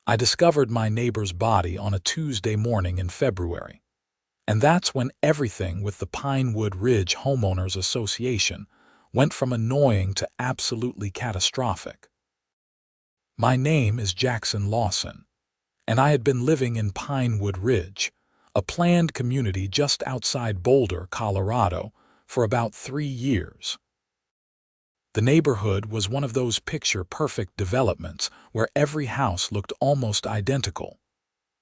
I discovered my neighbor's body on a Tuesday morning in February. And that's when everything with the Pinewood Ridge Homeowners Association went from annoying to absolutely catastrophic. My name is Jackson Lawson, and I had been living in Pinewood Ridge, a planned community just outside Boulder, Colorado, for about 3 years. The neighborhood was one of those picture-perfect developments where every house looked almost identical.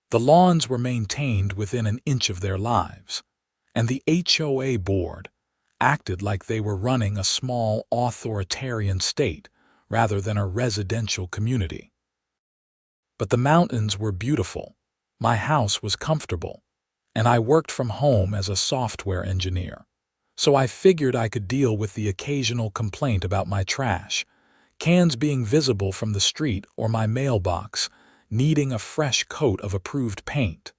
The lawns were maintained within an inch of their lives, and the HOA board acted like they were running a small authoritarian state rather than a residential community. But the mountains were beautiful, my house was comfortable, and I worked from home as a software engineer. So I figured I could deal with the occasional complaint about my trash, cans being visible from the street, or my mailbox needing a fresh coat of approved paint.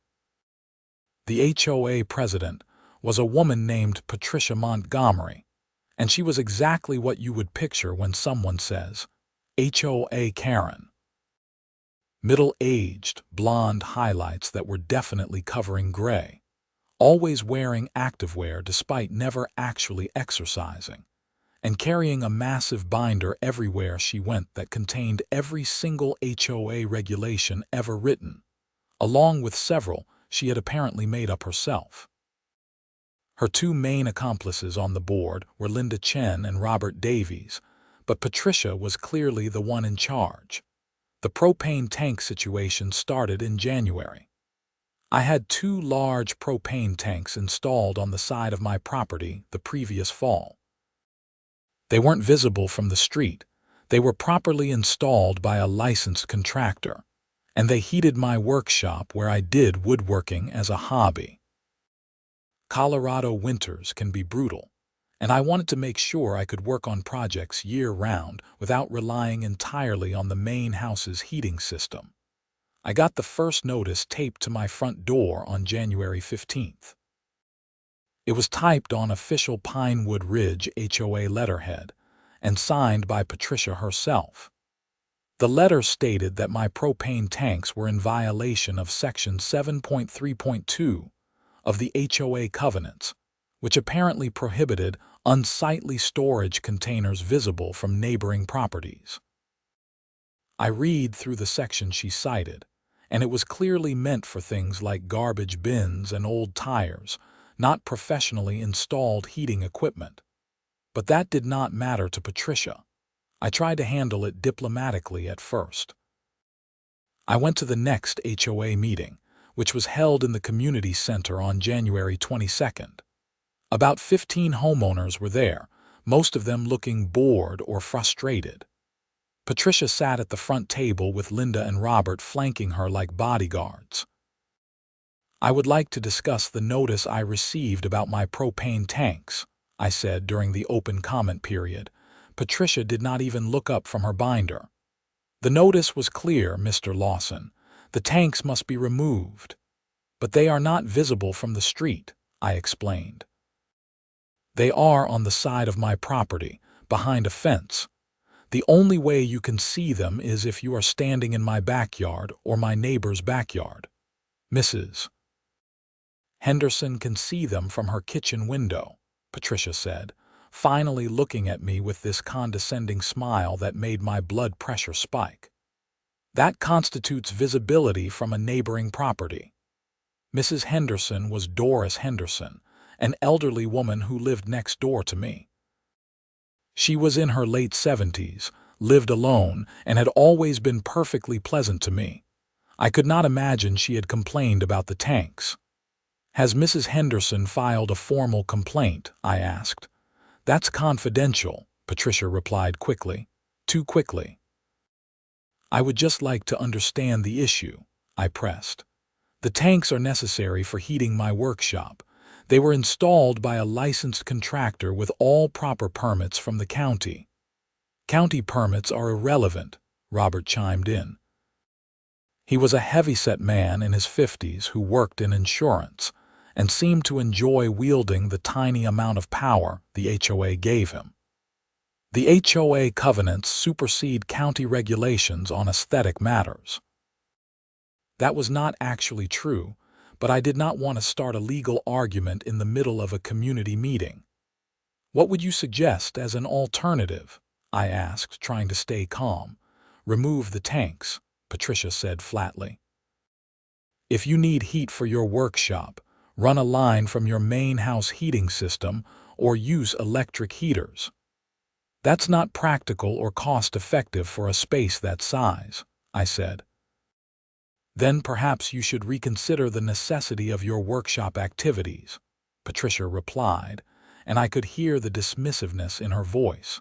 The HOA president was a woman named Patricia Montgomery, and she was exactly what you would picture when someone says, HOA Karen. Middle-aged, blonde highlights that were definitely covering gray, always wearing activewear despite never actually exercising, and carrying a massive binder everywhere she went that contained every single HOA regulation ever written, along with several she had apparently made up herself. Her two main accomplices on the board were Linda Chen and Robert Davies, but Patricia was clearly the one in charge. The propane tank situation started in January. I had 2 large propane tanks installed on the side of my property the previous fall. They weren't visible from the street. They were properly installed by a licensed contractor, and they heated my workshop where I did woodworking as a hobby. Colorado winters can be brutal, and I wanted to make sure I could work on projects year-round without relying entirely on the main house's heating system. I got the first notice taped to my front door on January 15th. It was typed on official Pinewood Ridge HOA letterhead and signed by Patricia herself. The letter stated that my propane tanks were in violation of Section 7.3.2 of the HOA covenants, which apparently prohibited unsightly storage containers visible from neighboring properties. I read through the section she cited, and it was clearly meant for things like garbage bins and old tires, not professionally installed heating equipment. But that did not matter to Patricia. I tried to handle it diplomatically at first. I went to the next HOA meeting, which was held in the community center on January 22nd. About 15 homeowners were there, most of them looking bored or frustrated. Patricia sat at the front table with Linda and Robert flanking her like bodyguards. I would like to discuss the notice I received about my propane tanks, I said during the open comment period. Patricia did not even look up from her binder. The notice was clear, Mr. Lawson. The tanks must be removed. But they are not visible from the street, I explained. They are on the side of my property, behind a fence. The only way you can see them is if you are standing in my backyard or my neighbor's backyard. Mrs. Henderson can see them from her kitchen window, Patricia said, finally looking at me with this condescending smile that made my blood pressure spike. That constitutes visibility from a neighboring property. Mrs. Henderson was Doris Henderson, an elderly woman who lived next door to me. She was in her late 70s, lived alone, and had always been perfectly pleasant to me. I could not imagine she had complained about the tanks. Has Mrs. Henderson filed a formal complaint? I asked. That's confidential, Patricia replied quickly. Too quickly. I would just like to understand the issue, I pressed. The tanks are necessary for heating my workshop. They were installed by a licensed contractor with all proper permits from the county. County permits are irrelevant, Robert chimed in. He was a heavyset man in his 50s who worked in insurance and seemed to enjoy wielding the tiny amount of power the HOA gave him. The HOA covenants supersede county regulations on aesthetic matters. That was not actually true, but I did not want to start a legal argument in the middle of a community meeting. "What would you suggest as an alternative?" I asked, trying to stay calm. "Remove the tanks," Patricia said flatly. "If you need heat for your workshop, run a line from your main house heating system or use electric heaters. That's not practical or cost-effective for a space that size," I said. "Then perhaps you should reconsider the necessity of your workshop activities," Patricia replied, and I could hear the dismissiveness in her voice.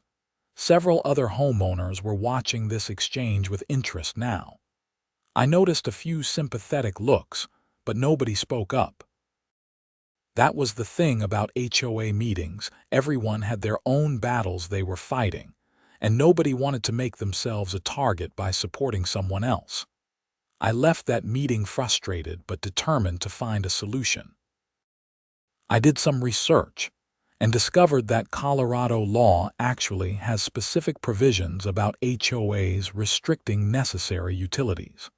Several other homeowners were watching this exchange with interest now. I noticed a few sympathetic looks, but nobody spoke up. That was the thing about HOA meetings. Everyone had their own battles they were fighting, and nobody wanted to make themselves a target by supporting someone else. I left that meeting frustrated but determined to find a solution. I did some research and discovered that Colorado law actually has specific provisions about HOAs restricting necessary utilities.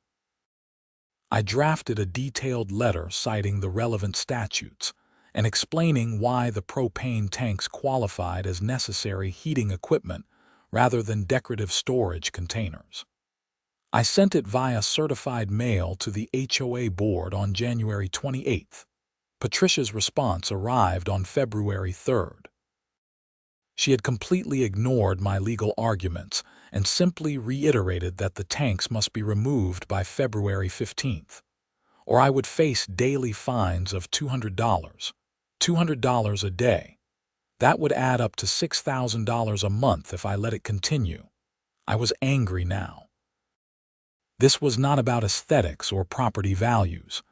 I drafted a detailed letter citing the relevant statutes and explaining why the propane tanks qualified as necessary heating equipment rather than decorative storage containers. I sent it via certified mail to the HOA board on January 28th. Patricia's response arrived on February 3rd. She had completely ignored my legal arguments and simply reiterated that the tanks must be removed by February 15th, or I would face daily fines of $200. $200 a day. That would add up to $6,000 a month if I let it continue. I was angry now. This was not about aesthetics or property values.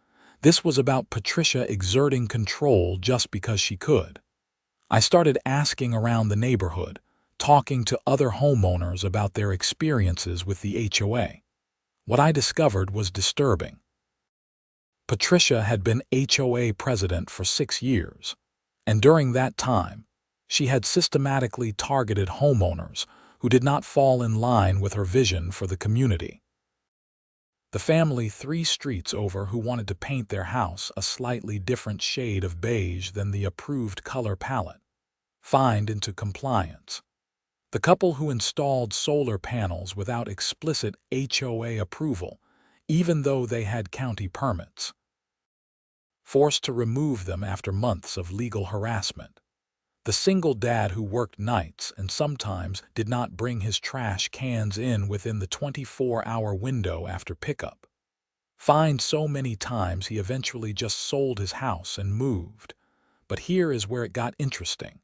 This was about Patricia exerting control just because she could. I started asking around the neighborhood, talking to other homeowners about their experiences with the HOA. What I discovered was disturbing. Patricia had been HOA president for 6 years, and during that time, she had systematically targeted homeowners who did not fall in line with her vision for the community. The family 3 streets over who wanted to paint their house a slightly different shade of beige than the approved color palette, fined into compliance. The couple who installed solar panels without explicit HOA approval, even though they had county permits, forced to remove them after months of legal harassment. The single dad who worked nights and sometimes did not bring his trash cans in within the 24-hour window after pickup. Fined so many times he eventually just sold his house and moved. But here is where it got interesting.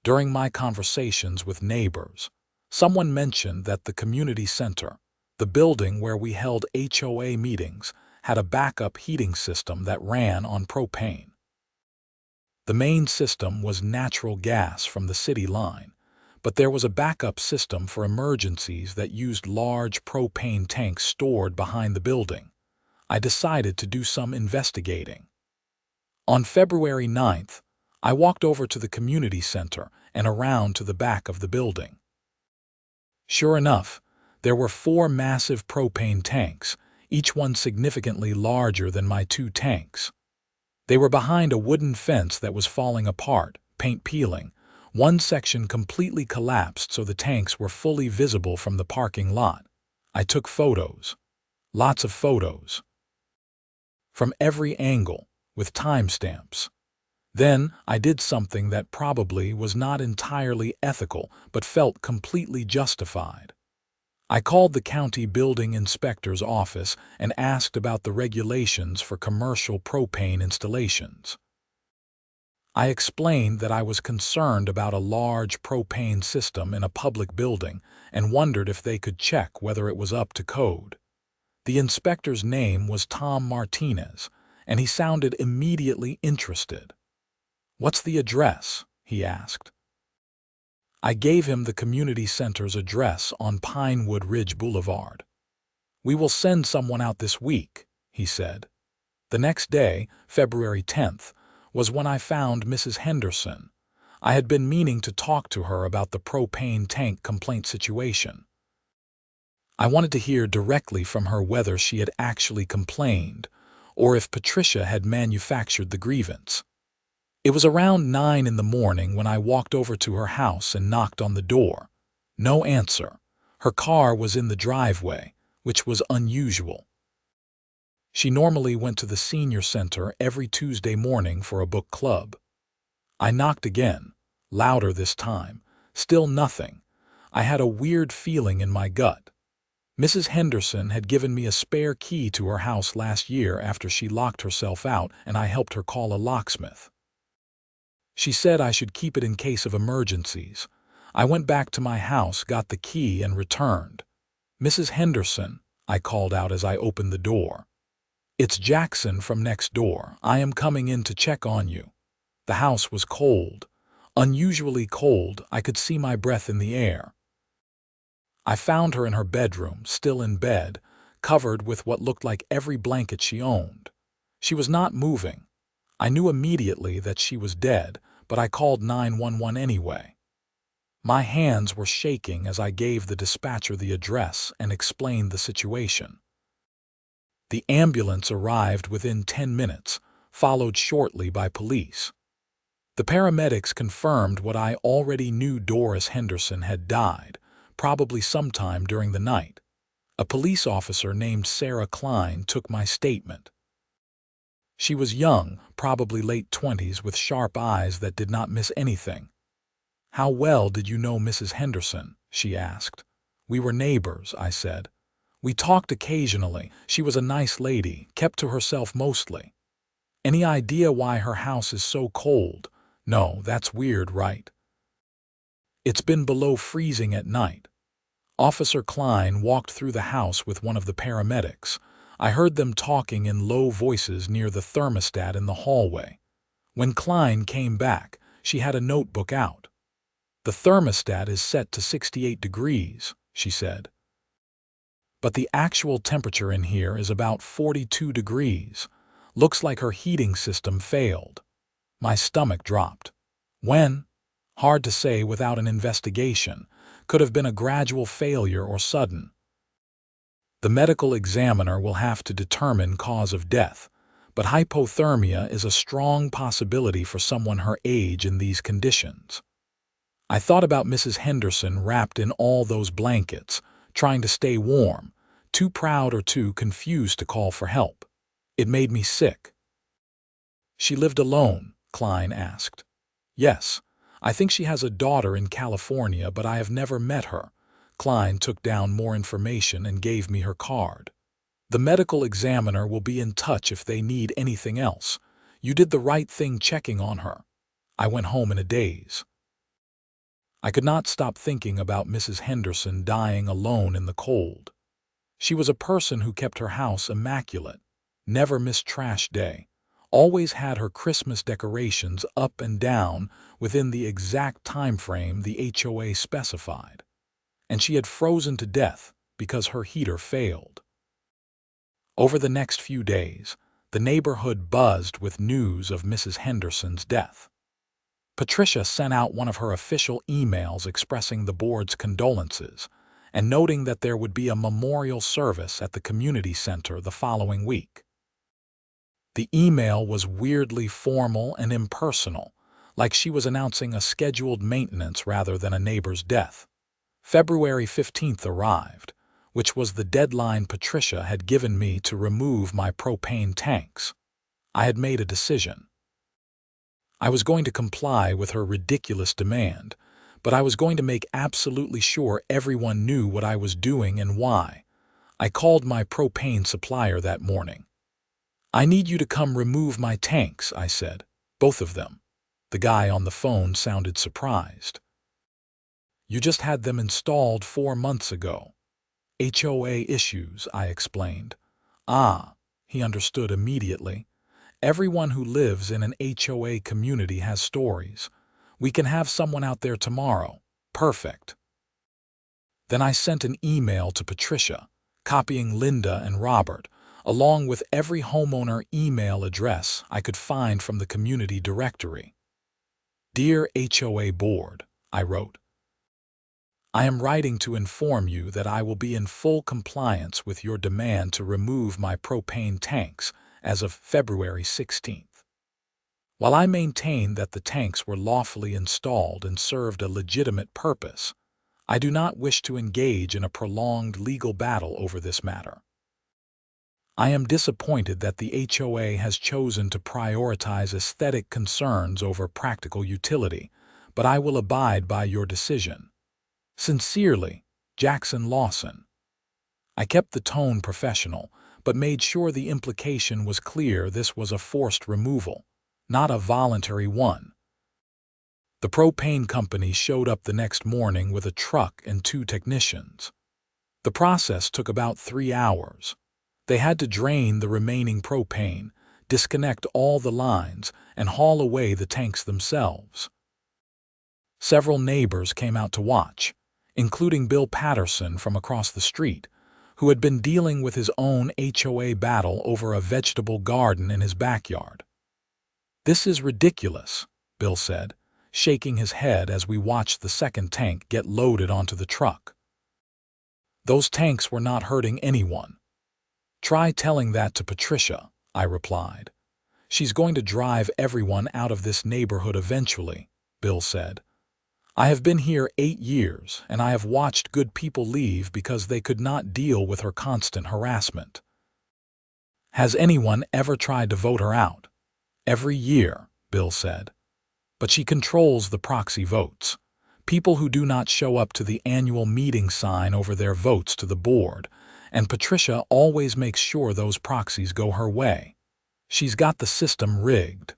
During my conversations with neighbors, someone mentioned that the community center, the building where we held HOA meetings, had a backup heating system that ran on propane. The main system was natural gas from the city line, but there was a backup system for emergencies that used large propane tanks stored behind the building. I decided to do some investigating. On February 9th, I walked over to the community center and around to the back of the building. Sure enough, there were 4 massive propane tanks, each one significantly larger than my 2 tanks. They were behind a wooden fence that was falling apart, paint peeling. One section completely collapsed so the tanks were fully visible from the parking lot. I took photos. Lots of photos. From every angle, with timestamps. Then I did something that probably was not entirely ethical but felt completely justified. I called the county building inspector's office and asked about the regulations for commercial propane installations. I explained that I was concerned about a large propane system in a public building and wondered if they could check whether it was up to code. The inspector's name was Tom Martinez, and he sounded immediately interested. "What's the address?" he asked. I gave him the community center's address on Pinewood Ridge Boulevard. "We will send someone out this week," he said. The next day, February 10th, was when I found Mrs. Henderson. I had been meaning to talk to her about the propane tank complaint situation. I wanted to hear directly from her whether she had actually complained or if Patricia had manufactured the grievance. It was around 9 in the morning when I walked over to her house and knocked on the door. No answer. Her car was in the driveway, which was unusual. She normally went to the senior center every Tuesday morning for a book club. I knocked again, louder this time. Still nothing. I had a weird feeling in my gut. Mrs. Henderson had given me a spare key to her house last year after she locked herself out and I helped her call a locksmith. She said I should keep it in case of emergencies. I went back to my house, got the key, and returned. "Mrs. Henderson," I called out as I opened the door. "It's Jackson from next door. I am coming in to check on you." The house was cold. Unusually cold. I could see my breath in the air. I found her in her bedroom, still in bed, covered with what looked like every blanket she owned. She was not moving. I knew immediately that she was dead, but I called 911 anyway. My hands were shaking as I gave the dispatcher the address and explained the situation. The ambulance arrived within 10 minutes, followed shortly by police. The paramedics confirmed what I already knew: Doris Henderson had died, probably sometime during the night. A police officer named Sarah Klein took my statement. She was young, probably late 20s, with sharp eyes that did not miss anything. "How well did you know Mrs. Henderson?" she asked. "We were neighbors," I said. "We talked occasionally. She was a nice lady, kept to herself mostly." "Any idea why her house is so cold?" "No, that's weird, right? It's been below freezing at night." Officer Klein walked through the house with one of the paramedics. I heard them talking in low voices near the thermostat in the hallway. When Klein came back, she had a notebook out. "The thermostat is set to 68 degrees, she said. "But the actual temperature in here is about 42 degrees. Looks like her heating system failed." My stomach dropped. "When?" "Hard to say without an investigation. Could have been a gradual failure or sudden. The medical examiner will have to determine cause of death, but hypothermia is a strong possibility for someone her age in these conditions." I thought about Mrs. Henderson wrapped in all those blankets, trying to stay warm, too proud or too confused to call for help. It made me sick. "She lived alone?" Klein asked. "Yes. I think she has a daughter in California, but I have never met her." Klein took down more information and gave me her card. "The medical examiner will be in touch if they need anything else. You did the right thing checking on her." I went home in a daze. I could not stop thinking about Mrs. Henderson dying alone in the cold. She was a person who kept her house immaculate, never missed trash day, always had her Christmas decorations up and down within the exact time frame the HOA specified. And she had frozen to death because her heater failed. Over the next few days, the neighborhood buzzed with news of Mrs. Henderson's death. Patricia sent out one of her official emails expressing the board's condolences and noting that there would be a memorial service at the community center the following week. The email was weirdly formal and impersonal, like she was announcing a scheduled maintenance rather than a neighbor's death. February 15th arrived, which was the deadline Patricia had given me to remove my propane tanks. I had made a decision. I was going to comply with her ridiculous demand, but I was going to make absolutely sure everyone knew what I was doing and why. I called my propane supplier that morning. "I need you to come remove my tanks," I said. "Both of them." The guy on the phone sounded surprised. "You just had them installed 4 months ago." "HOA issues," I explained. "Ah," he understood immediately. "Everyone who lives in an HOA community has stories. We can have someone out there tomorrow." "Perfect." Then I sent an email to Patricia, copying Linda and Robert, along with every homeowner email address I could find from the community directory. "Dear HOA Board," I wrote. I am writing to inform you that I will be in full compliance with your demand to remove my propane tanks as of February 16th. While I maintain that the tanks were lawfully installed and served a legitimate purpose, I do not wish to engage in a prolonged legal battle over this matter. I am disappointed that the HOA has chosen to prioritize aesthetic concerns over practical utility, but I will abide by your decision. Sincerely, Jackson Lawson. I kept the tone professional, but made sure the implication was clear this was a forced removal, not a voluntary one. The propane company showed up the next morning with a truck and 2 technicians. The process took about 3 hours. They had to drain the remaining propane, disconnect all the lines, and haul away the tanks themselves. Several neighbors came out to watch, including Bill Patterson from across the street, who had been dealing with his own HOA battle over a vegetable garden in his backyard. "This is ridiculous," Bill said, shaking his head as we watched the second tank get loaded onto the truck. "Those tanks were not hurting anyone." "Try telling that to Patricia," I replied. "She's going to drive everyone out of this neighborhood eventually," Bill said. "I have been here 8 years, and I have watched good people leave because they could not deal with her constant harassment." "Has anyone ever tried to vote her out?" "Every year," Bill said. "But she controls the proxy votes. People who do not show up to the annual meeting sign over their votes to the board, and Patricia always makes sure those proxies go her way. She's got the system rigged."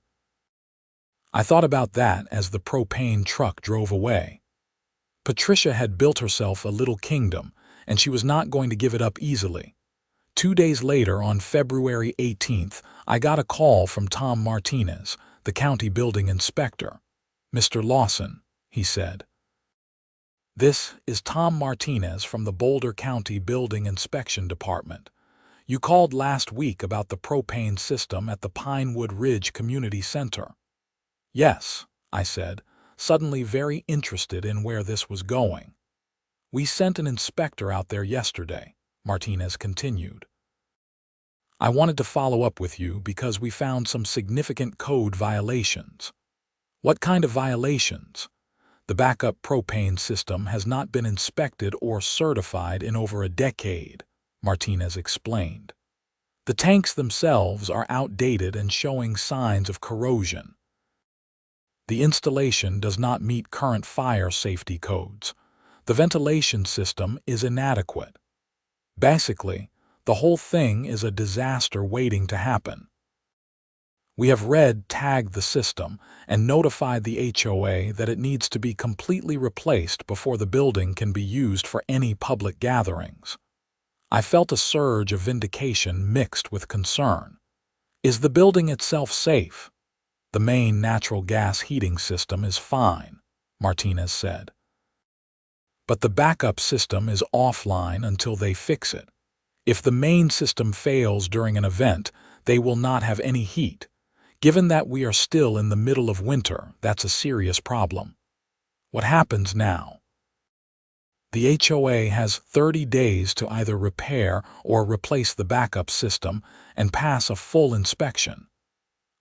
I thought about that as the propane truck drove away. Patricia had built herself a little kingdom, and she was not going to give it up easily. 2 days later, on February 18th, I got a call from Tom Martinez, the county building inspector. "Mr. Lawson," he said. "This is Tom Martinez from the Boulder County Building Inspection Department. You called last week about the propane system at the Pinewood Ridge Community Center." "Yes," I said, suddenly very interested in where this was going. "We sent an inspector out there yesterday," Martinez continued. "I wanted to follow up with you because we found some significant code violations." "What kind of violations?" "The backup propane system has not been inspected or certified in over a decade," Martinez explained. "The tanks themselves are outdated and showing signs of corrosion. The installation does not meet current fire safety codes. The ventilation system is inadequate. Basically, the whole thing is a disaster waiting to happen. We have tagged the system and notified the HOA that it needs to be completely replaced before the building can be used for any public gatherings." I felt a surge of vindication mixed with concern. "Is the building itself safe?" "The main natural gas heating system is fine," Martinez said. "But the backup system is offline until they fix it. If the main system fails during an event, they will not have any heat. Given that we are still in the middle of winter, that's a serious problem." "What happens now?" "The HOA has 30 days to either repair or replace the backup system and pass a full inspection.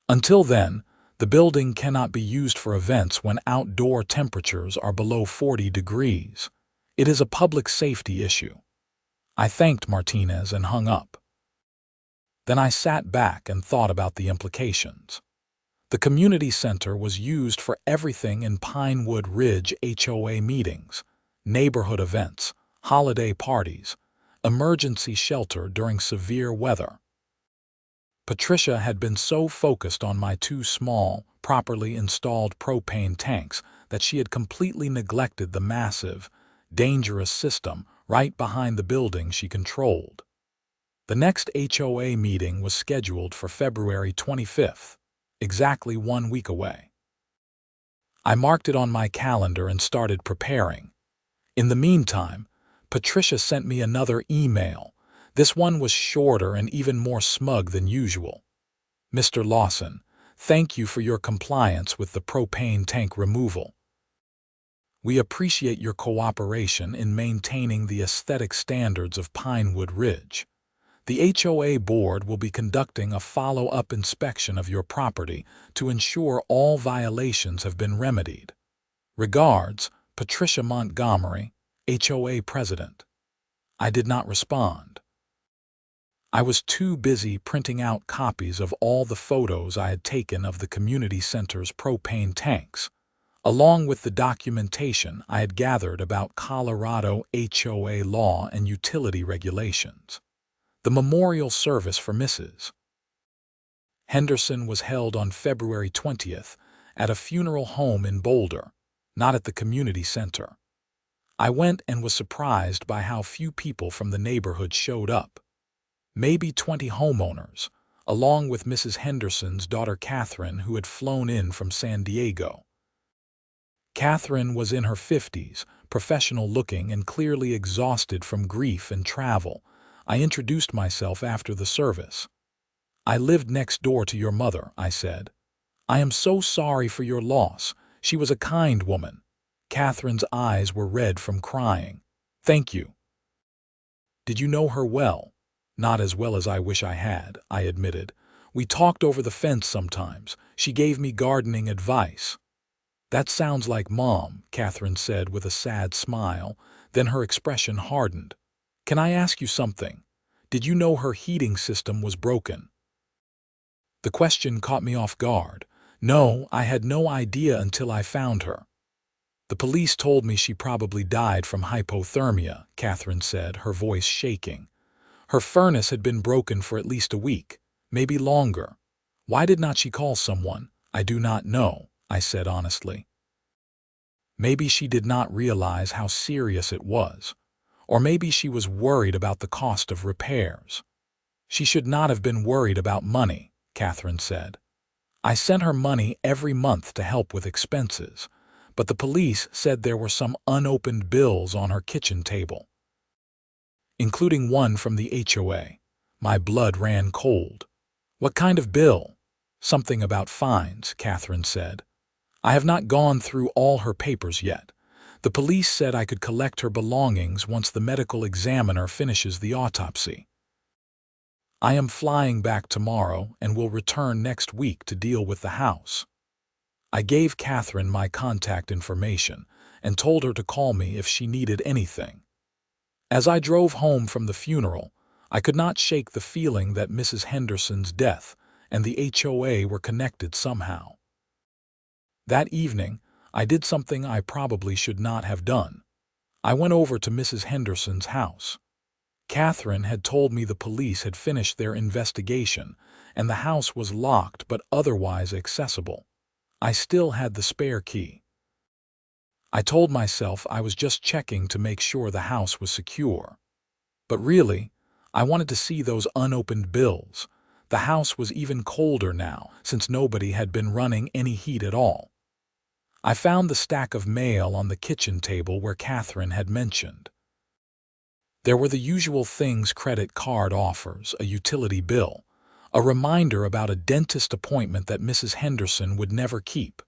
Until then, the building cannot be used for events when outdoor temperatures are below 40 degrees. It is a public safety issue." I thanked Martinez and hung up. Then I sat back and thought about the implications. The community center was used for everything in Pinewood Ridge HOA meetings, neighborhood events, holiday parties, emergency shelter during severe weather. Patricia had been so focused on my 2 small, properly installed propane tanks that she had completely neglected the massive, dangerous system right behind the building she controlled. The next HOA meeting was scheduled for February 25th, exactly 1 week away. I marked it on my calendar and started preparing. In the meantime, Patricia sent me another email. This one was shorter and even more smug than usual. "Mr. Lawson, thank you for your compliance with the propane tank removal. We appreciate your cooperation in maintaining the aesthetic standards of Pinewood Ridge. The HOA board will be conducting a follow-up inspection of your property to ensure all violations have been remedied. Regards, Patricia Montgomery, HOA President. I did not respond. I was too busy printing out copies of all the photos I had taken of the community center's propane tanks, along with the documentation I had gathered about Colorado HOA law and utility regulations. The memorial service for Mrs. Henderson was held on February 20th at a funeral home in Boulder, not at the community center. I went and was surprised by how few people from the neighborhood showed up. Maybe 20 homeowners, along with Mrs. Henderson's daughter Catherine, who had flown in from San Diego. Catherine was in her 50s, professional-looking and clearly exhausted from grief and travel. I introduced myself after the service. "I lived next door to your mother," I said. "I am so sorry for your loss. She was a kind woman." Catherine's eyes were red from crying. "Thank you." "Did you know her well?" "Not as well as I wish I had," I admitted. "We talked over the fence sometimes. She gave me gardening advice." "That sounds like Mom," Catherine said with a sad smile. Then her expression hardened. "Can I ask you something? Did you know her heating system was broken?" The question caught me off guard. No, I had no idea until I found her. "The police told me she probably died from hypothermia," Catherine said, her voice shaking. "Her furnace had been broken for at least a week, maybe longer. Why did not she call someone?" "I do not know," I said honestly. Maybe she did not realize how serious it was. Or maybe she was worried about the cost of repairs. "She should not have been worried about money," Catherine said. "I sent her money every month to help with expenses, but the police said there were some unopened bills on her kitchen table, including one from the HOA. My blood ran cold. "What kind of bill?" "Something about fines," Catherine said. "I have not gone through all her papers yet. The police said I could collect her belongings once the medical examiner finishes the autopsy. I am flying back tomorrow and will return next week to deal with the house." I gave Catherine my contact information and told her to call me if she needed anything. As I drove home from the funeral, I could not shake the feeling that Mrs. Henderson's death and the HOA were connected somehow. That evening, I did something I probably should not have done. I went over to Mrs. Henderson's house. Catherine had told me the police had finished their investigation and the house was locked but otherwise accessible. I still had the spare key. I told myself I was just checking to make sure the house was secure. But really, I wanted to see those unopened bills. The house was even colder now, since nobody had been running any heat at all. I found the stack of mail on the kitchen table where Catherine had mentioned. There were the usual things: credit card offers, a utility bill, a reminder about a dentist appointment that Mrs. Henderson would never keep.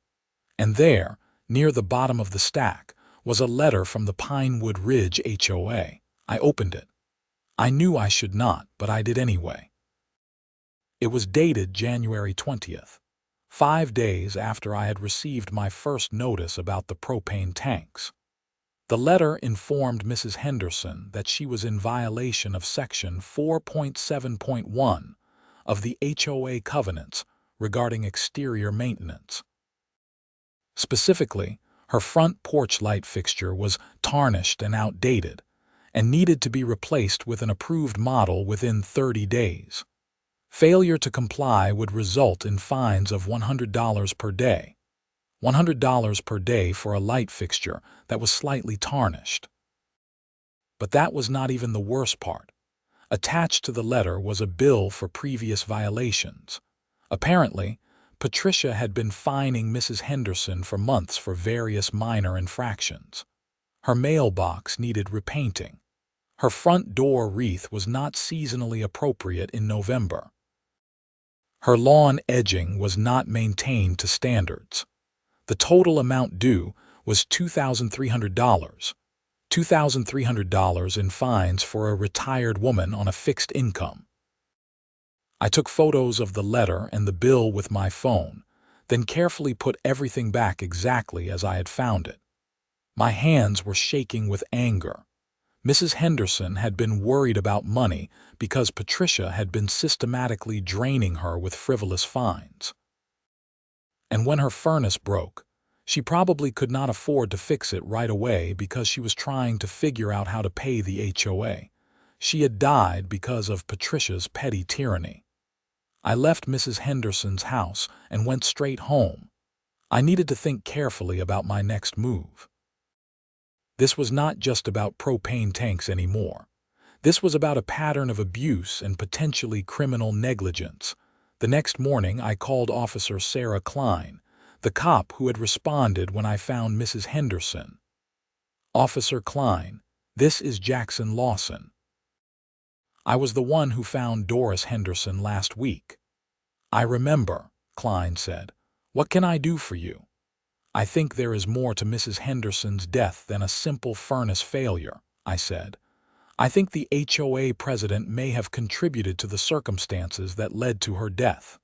And there, near the bottom of the stack, was a letter from the Pinewood Ridge HOA. I opened it. I knew I should not, but I did anyway. It was dated January 20th, 5 days after I had received my first notice about the propane tanks. The letter informed Mrs. Henderson that she was in violation of Section 4.7.1 of the HOA covenants regarding exterior maintenance. Specifically, her front porch light fixture was tarnished and outdated and needed to be replaced with an approved model within 30 days. Failure to comply would result in fines of $100 per day. $100 per day for a light fixture that was slightly tarnished. But that was not even the worst part. Attached to the letter was a bill for previous violations. Apparently, Patricia had been fining Mrs. Henderson for months for various minor infractions. Her mailbox needed repainting. Her front door wreath was not seasonally appropriate in November. Her lawn edging was not maintained to standards. The total amount due was $2,300. $2,300 in fines for a retired woman on a fixed income. I took photos of the letter and the bill with my phone, then carefully put everything back exactly as I had found it. My hands were shaking with anger. Mrs. Henderson had been worried about money because Patricia had been systematically draining her with frivolous fines. And when her furnace broke, she probably could not afford to fix it right away because she was trying to figure out how to pay the HOA. She had died because of Patricia's petty tyranny. I left Mrs. Henderson's house and went straight home. I needed to think carefully about my next move. This was not just about propane tanks anymore. This was about a pattern of abuse and potentially criminal negligence. The next morning, I called Officer Sarah Klein, the cop who had responded when I found Mrs. Henderson. "Officer Klein, this is Jackson Lawson. I was the one who found Doris Henderson last week." "I remember," Klein said. "What can I do for you?" "I think there is more to Mrs. Henderson's death than a simple furnace failure," I said. "I think the HOA president may have contributed to the circumstances that led to her death."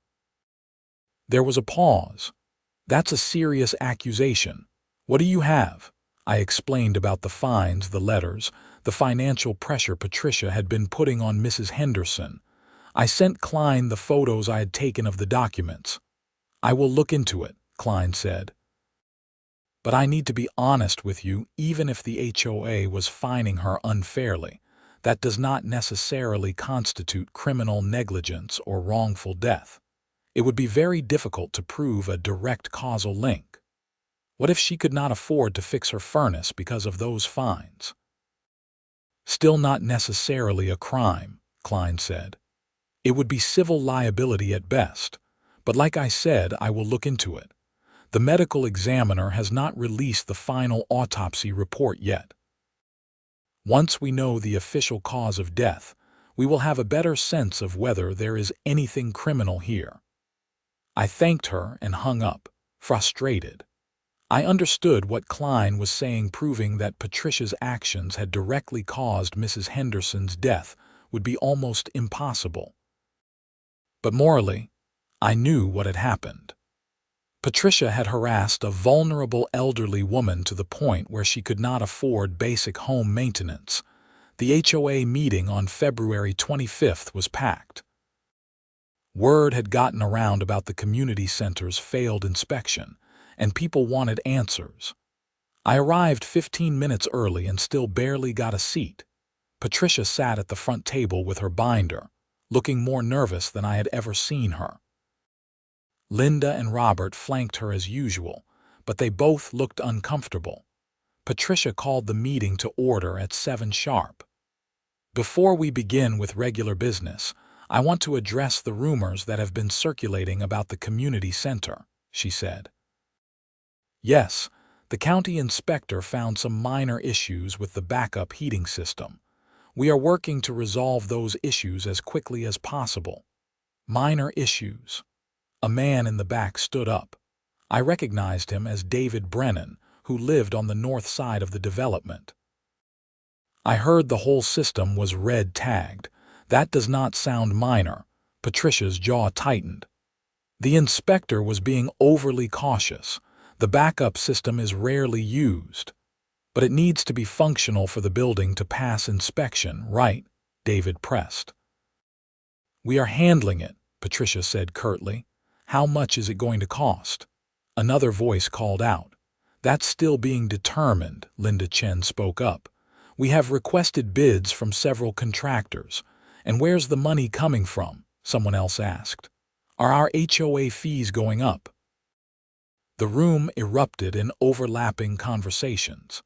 There was a pause. "That's a serious accusation. What do you have?" I explained about the fines, the letters, the financial pressure Patricia had been putting on Mrs. Henderson. I sent Klein the photos I had taken of the documents. "I will look into it," Klein said. "But I need to be honest with you, even if the HOA was fining her unfairly, that does not necessarily constitute criminal negligence or wrongful death. It would be very difficult to prove a direct causal link. What if she could not afford to fix her furnace because of those fines?" "Still not necessarily a crime," Klein said. "It would be civil liability at best. But like I said, I will look into it. The medical examiner has not released the final autopsy report yet. Once we know the official cause of death, we will have a better sense of whether there is anything criminal here." I thanked her and hung up, frustrated. I understood what Klein was saying. Proving that Patricia's actions had directly caused Mrs. Henderson's death would be almost impossible. But morally, I knew what had happened. Patricia had harassed a vulnerable elderly woman to the point where she could not afford basic home maintenance. The HOA meeting on February 25th was packed. Word had gotten around about the community center's failed inspection, and people wanted answers. I arrived 15 minutes early and still barely got a seat. Patricia sat at the front table with her binder, looking more nervous than I had ever seen her. Linda and Robert flanked her as usual, but they both looked uncomfortable. Patricia called the meeting to order at 7 sharp. "Before we begin with regular business, I want to address the rumors that have been circulating about the community center," she said. "Yes, the county inspector found some minor issues with the backup heating system. We are working to resolve those issues as quickly as possible." Minor issues. A man in the back stood up. I recognized him as David Brennan, who lived on the north side of the development. "I heard the whole system was red tagged. That does not sound minor." Patricia's jaw tightened. "The inspector was being overly cautious. The backup system is rarely used. But it needs to be functional for the building to pass inspection, right?" David pressed. "We are handling it," Patricia said curtly. "How much is it going to cost?" Another voice called out. "That's still being determined," Linda Chen spoke up. "We have requested bids from several contractors." "And where's the money coming from?" someone else asked. "Are our HOA fees going up?" The room erupted in overlapping conversations.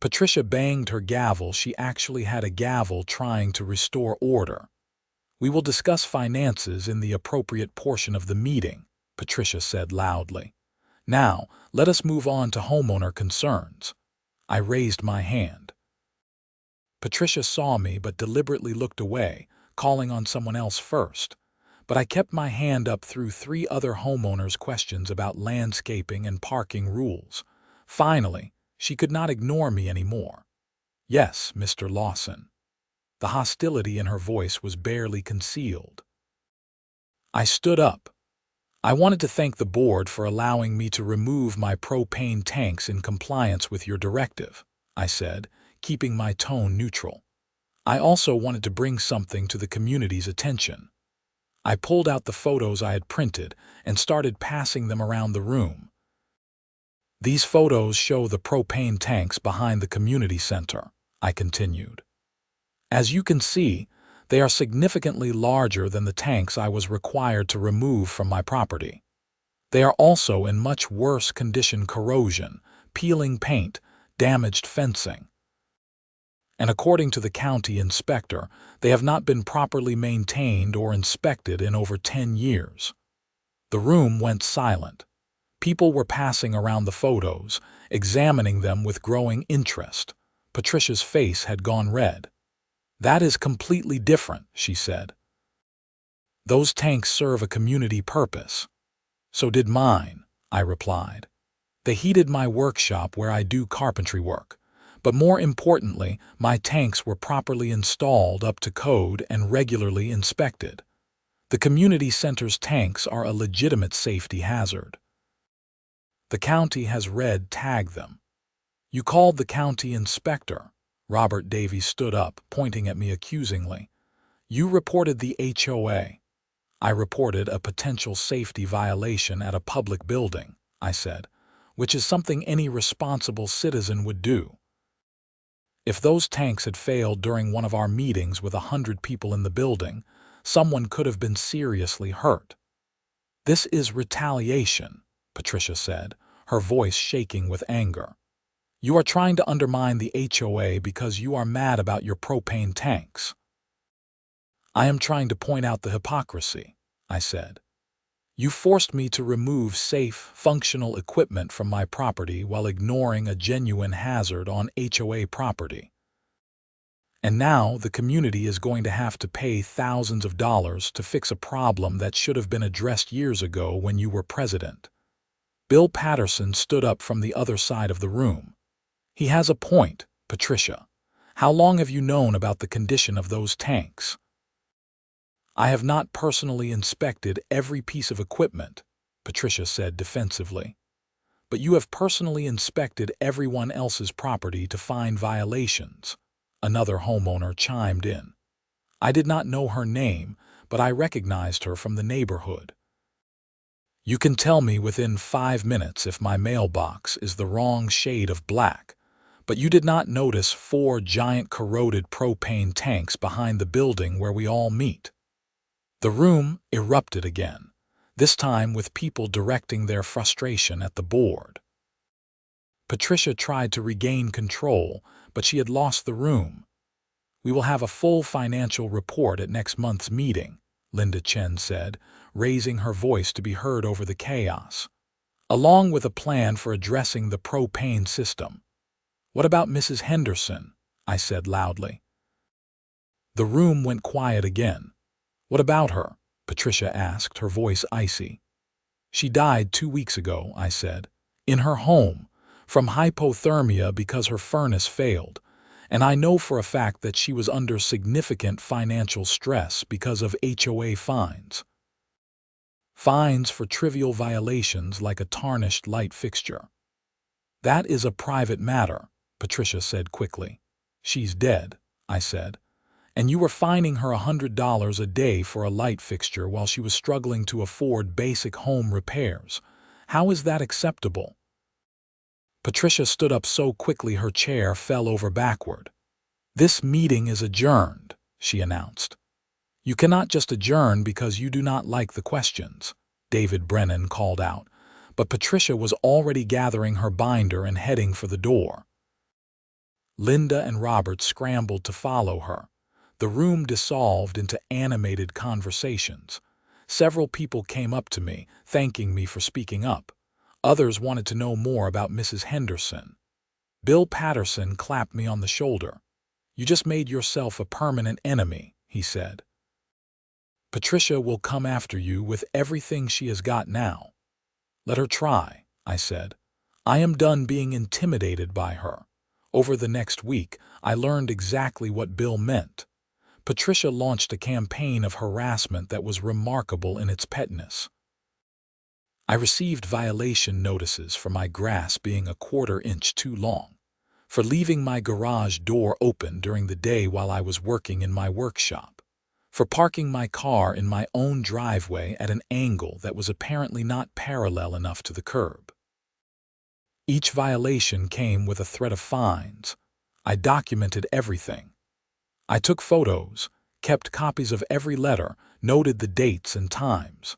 Patricia banged her gavel. She actually had a gavel, trying to restore order. "We will discuss finances in the appropriate portion of the meeting," Patricia said loudly. "Now, let us move on to homeowner concerns." I raised my hand. Patricia saw me but deliberately looked away, calling on someone else first. But I kept my hand up through 3 other homeowners' questions about landscaping and parking rules. Finally, she could not ignore me anymore. "Yes, Mr. Lawson." The hostility in her voice was barely concealed. I stood up. "I wanted to thank the board for allowing me to remove my propane tanks in compliance with your directive," I said, keeping my tone neutral. "I also wanted to bring something to the community's attention." I pulled out the photos I had printed and started passing them around the room. "These photos show the propane tanks behind the community center," I continued. "As you can see, they are significantly larger than the tanks I was required to remove from my property. They are also in much worse condition: corrosion, peeling paint, damaged fencing. And according to the county inspector, they have not been properly maintained or inspected in over 10 years. The room went silent. People were passing around the photos, examining them with growing interest. Patricia's face had gone red. "That is completely different," she said. "Those tanks serve a community purpose." "So did mine," I replied. "They heated my workshop where I do carpentry work. But more importantly, my tanks were properly installed, up to code, and regularly inspected. The community center's tanks are a legitimate safety hazard. The county has red tagged them." "You called the county inspector?" Robert Davies stood up, pointing at me accusingly. "You reported the HOA." "I reported a potential safety violation at a public building," I said, "which is something any responsible citizen would do. If those tanks had failed during one of our meetings with 100 people in the building, someone could have been seriously hurt." "This is retaliation," Patricia said, her voice shaking with anger. "You are trying to undermine the HOA because you are mad about your propane tanks." "I am trying to point out the hypocrisy," I said. "You forced me to remove safe, functional equipment from my property while ignoring a genuine hazard on HOA property. And now the community is going to have to pay thousands of dollars to fix a problem that should have been addressed years ago when you were president." Bill Patterson stood up from the other side of the room. "He has a point, Patricia. How long have you known about the condition of those tanks?" "I have not personally inspected every piece of equipment," Patricia said defensively. "But you have personally inspected everyone else's property to find violations," another homeowner chimed in. I did not know her name, but I recognized her from the neighborhood. "You can tell me within 5 minutes if my mailbox is the wrong shade of black, but you did not notice 4 giant corroded propane tanks behind the building where we all meet." The room erupted again, this time with people directing their frustration at the board. Patricia tried to regain control, but she had lost the room. "We will have a full financial report at next month's meeting," Linda Chen said, raising her voice to be heard over the chaos, "along with a plan for addressing the propane system." "What about Mrs. Henderson?" I said loudly. The room went quiet again. "What about her?" Patricia asked, her voice icy. "She died 2 weeks ago," I said, "in her home, from hypothermia because her furnace failed, and I know for a fact that she was under significant financial stress because of HOA fines. Fines for trivial violations like a tarnished light fixture." "That is a private matter," Patricia said quickly. "She's dead," I said. "And you were fining her $100 a day for a light fixture while she was struggling to afford basic home repairs. How is that acceptable?" Patricia stood up so quickly her chair fell over backward. "This meeting is adjourned," she announced. "You cannot just adjourn because you do not like the questions," David Brennan called out, but Patricia was already gathering her binder and heading for the door. Linda and Robert scrambled to follow her. The room dissolved into animated conversations. Several people came up to me, thanking me for speaking up. Others wanted to know more about Mrs. Henderson. Bill Patterson clapped me on the shoulder. "You just made yourself a permanent enemy," he said. "Patricia will come after you with everything she has got now." "Let her try," I said. I am done being intimidated by her. Over the next week, I learned exactly what Bill meant. Patricia launched a campaign of harassment that was remarkable in its petness. I received violation notices for my grass being a quarter-inch too long, for leaving my garage door open during the day while I was working in my workshop, for parking my car in my own driveway at an angle that was apparently not parallel enough to the curb. Each violation came with a threat of fines. I documented everything. I took photos, kept copies of every letter, noted the dates and times.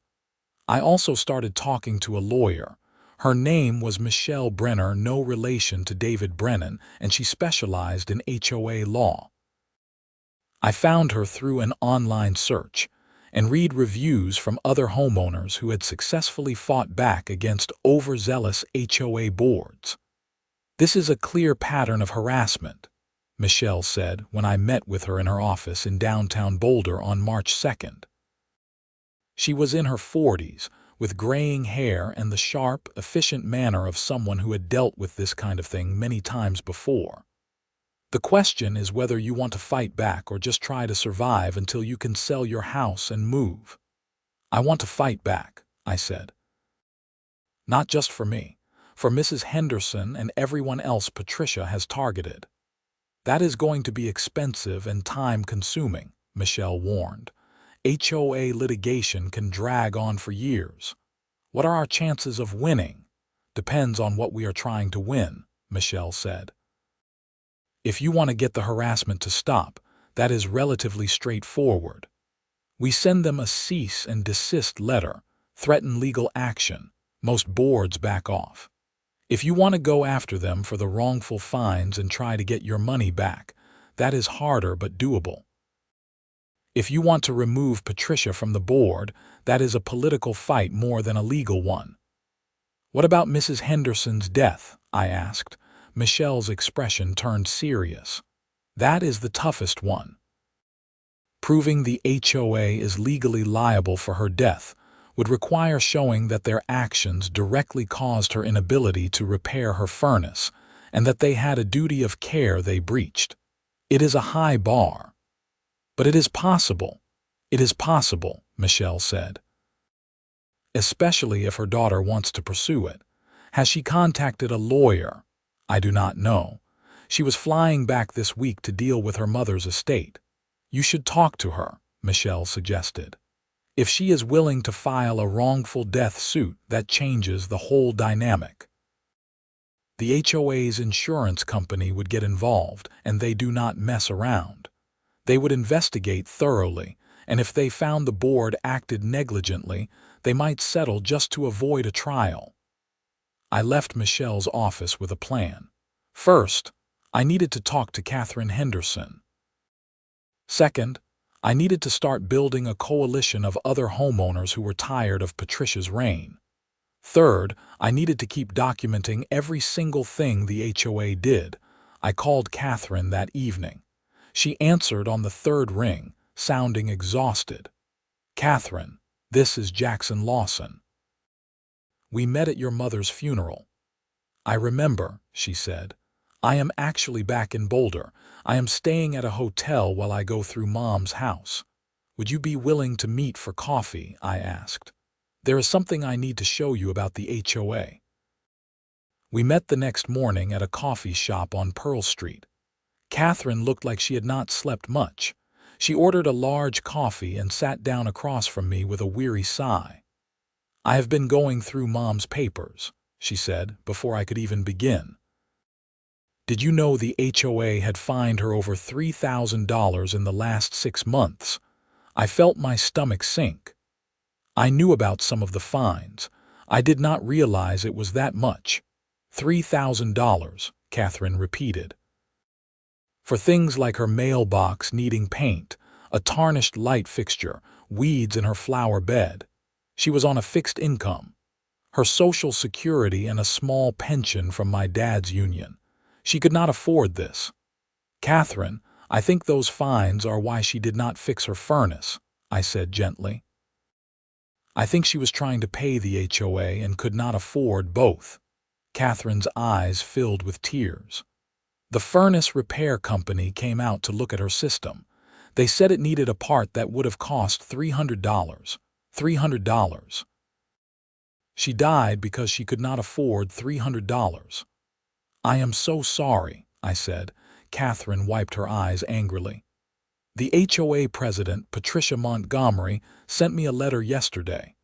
I also started talking to a lawyer. Her name was Michelle Brenner, no relation to David Brennan, and she specialized in HOA law. I found her through an online search and read reviews from other homeowners who had successfully fought back against overzealous HOA boards. "This is a clear pattern of harassment," Michelle said when I met with her in her office in downtown Boulder on March 2nd. She was in her 40s, with graying hair and the sharp, efficient manner of someone who had dealt with this kind of thing many times before. "The question is whether you want to fight back or just try to survive until you can sell your house and move." "I want to fight back," I said. "Not just for me, for Mrs. Henderson and everyone else Patricia has targeted." "That is going to be expensive and time-consuming," Michelle warned. "HOA litigation can drag on for years." "What are our chances of winning?" "Depends on what we are trying to win," Michelle said. "If you want to get the harassment to stop, that is relatively straightforward. We send them a cease and desist letter, threaten legal action. Most boards back off. If you want to go after them for the wrongful fines and try to get your money back, that is harder but doable. If you want to remove Patricia from the board, that is a political fight more than a legal one." "What about Mrs. Henderson's death?" I asked. Michelle's expression turned serious. "That is the toughest one. Proving the HOA is legally liable for her death would require showing that their actions directly caused her inability to repair her furnace and that they had a duty of care they breached. It is a high bar. But it is possible. It is possible," Michelle said. "Especially if her daughter wants to pursue it. Has she contacted a lawyer?" "I do not know. She was flying back this week to deal with her mother's estate." "You should talk to her," Michelle suggested. "If she is willing to file a wrongful death suit, that changes the whole dynamic. The HOA's insurance company would get involved, and they do not mess around. They would investigate thoroughly, and if they found the board acted negligently, they might settle just to avoid a trial." I left Michelle's office with a plan. First, I needed to talk to Catherine Henderson. Second, I needed to start building a coalition of other homeowners who were tired of Patricia's reign. Third, I needed to keep documenting every single thing the HOA did. I called Catherine that evening. She answered on the third ring, sounding exhausted. "Catherine, this is Jackson Lawson. We met at your mother's funeral." "I remember," she said. "I am actually back in Boulder. I am staying at a hotel while I go through Mom's house. Would you be willing to meet for coffee?" I asked. "There is something I need to show you about the HOA." We met the next morning at a coffee shop on Pearl Street. Catherine looked like she had not slept much. She ordered a large coffee and sat down across from me with a weary sigh. "I have been going through Mom's papers," she said, before I could even begin. "Did you know the HOA had fined her over $3,000 in the last 6 months? I felt my stomach sink. I knew about some of the fines. I did not realize it was that much. $3,000, Catherine repeated. For things like her mailbox needing paint, a tarnished light fixture, weeds in her flower bed. She was on a fixed income. Her Social Security and a small pension from my dad's union. She could not afford this. Catherine, I think those fines are why she did not fix her furnace," I said gently. "I think she was trying to pay the HOA and could not afford both." Catherine's eyes filled with tears. The furnace repair company came out to look at her system. They said it needed a part that would have cost $300. $300. She died because she could not afford $300. I am so sorry, I said. Catherine wiped her eyes angrily. The HOA president, Patricia Montgomery, sent me a letter yesterday.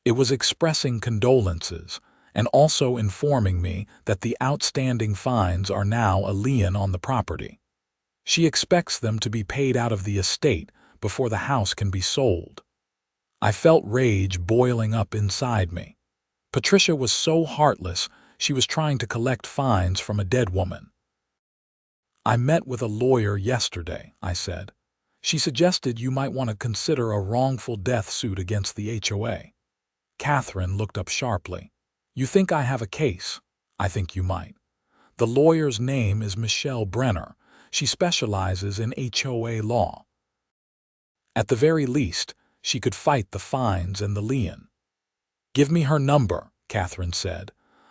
It was expressing condolences and also informing me that the outstanding fines are now a lien on the property. She expects them to be paid out of the estate before the house can be sold. I felt rage boiling up inside me. Patricia was so heartless, she was trying to collect fines from a dead woman. I met with a lawyer yesterday, I said. She suggested you might want to consider a wrongful death suit against the HOA. Catherine looked up sharply. You think I have a case? I think you might. The lawyer's name is Michelle Brenner. She specializes in HOA law. At the very least, she could fight the fines and the lien. Give me her number, Catherine said.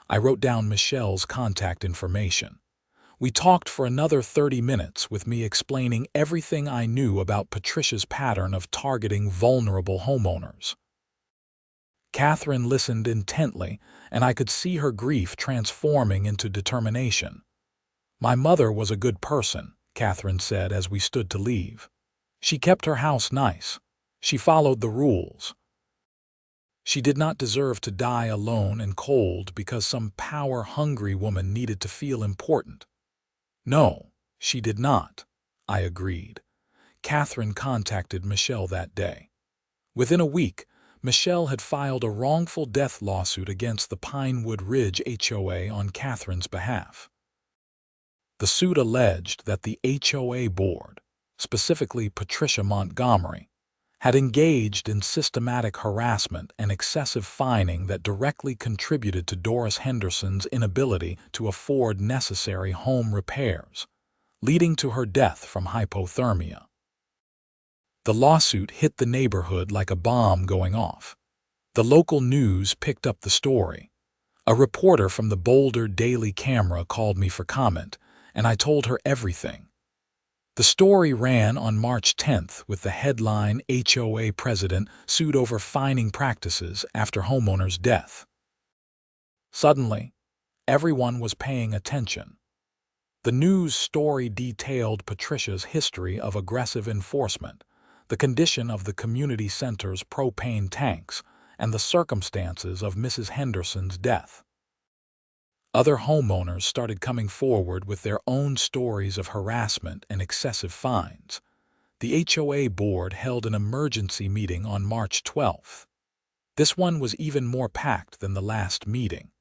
I wrote down Michelle's contact information. We talked for another 30 minutes with me explaining everything I knew about Patricia's pattern of targeting vulnerable homeowners. Catherine listened intently, and I could see her grief transforming into determination. My mother was a good person, Catherine said as we stood to leave. She kept her house nice. She followed the rules. She did not deserve to die alone and cold because some power-hungry woman needed to feel important. No, she did not, I agreed. Catherine contacted Michelle that day. Within a week, Michelle had filed a wrongful death lawsuit against the Pinewood Ridge HOA on Catherine's behalf. The suit alleged that the HOA board, specifically Patricia Montgomery, had engaged in systematic harassment and excessive fining that directly contributed to Doris Henderson's inability to afford necessary home repairs, leading to her death from hypothermia. The lawsuit hit the neighborhood like a bomb going off. The local news picked up the story. A reporter from the Boulder Daily Camera called me for comment, and I told her everything. The story ran on March 10th with the headline HOA president sued over fining practices after homeowner's death. Suddenly, everyone was paying attention. The news story detailed Patricia's history of aggressive enforcement, the condition of the community center's propane tanks, and the circumstances of Mrs. Henderson's death. Other homeowners started coming forward with their own stories of harassment and excessive fines. The HOA board held an emergency meeting on March 12th. This one was even more packed than the last meeting.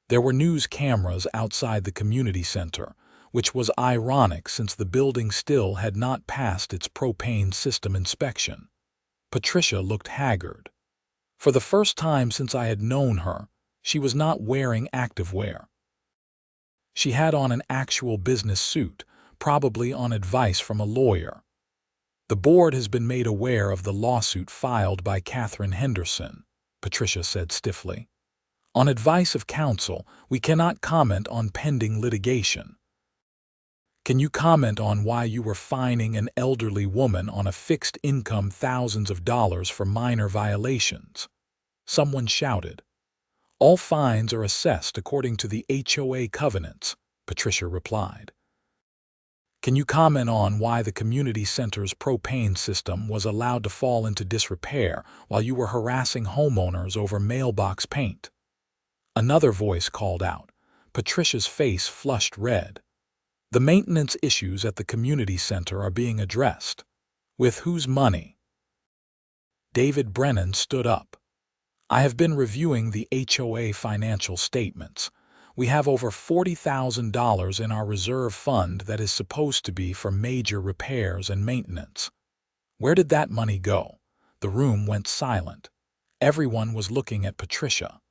There were news cameras outside the community center, which was ironic since the building still had not passed its propane system inspection. Patricia looked haggard. For the first time since I had known her, she was not wearing activewear. She had on an actual business suit, probably on advice from a lawyer. The board has been made aware of the lawsuit filed by Catherine Henderson, Patricia said stiffly. On advice of counsel, we cannot comment on pending litigation. Can you comment on why you were fining an elderly woman on a fixed income thousands of dollars for minor violations? Someone shouted. All fines are assessed according to the HOA covenants, Patricia replied. Can you comment on why the community center's propane system was allowed to fall into disrepair while you were harassing homeowners over mailbox paint? Another voice called out. Patricia's face flushed red. The maintenance issues at the community center are being addressed. With whose money? David Brennan stood up. I have been reviewing the HOA financial statements. We have over $40,000 in our reserve fund that is supposed to be for major repairs and maintenance. Where did that money go? The room went silent. Everyone was looking at Patricia.